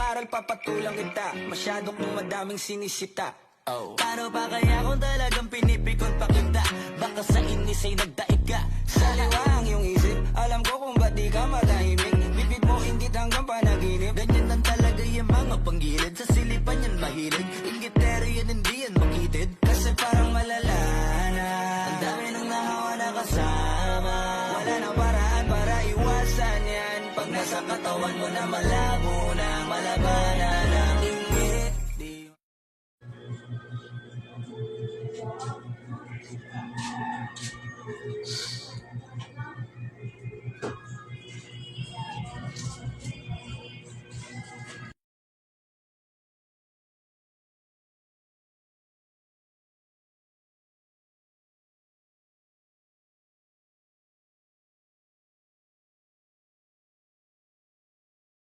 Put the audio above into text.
aral papatulang kita, masyado kong madaming sinisita. Paano pa kaya kung talagang pinipikon pa kita? Baka sa inis ay nagdaig ka. Saliwa ang iyong isip, alam ko kung ba't di ka matahimik. Bibig mo inggit hanggang panaginip. Ganyan lang talaga yung mga panggilid. Sa silipan yan mahilig. Inggitero yan, hindi yan makitid. Kasi parang malala na Ang dami nang nahawa na kasama. wala nang paraan para iwasan yan. Pag nasa katawan mo na malabo na malabanan ang inggit.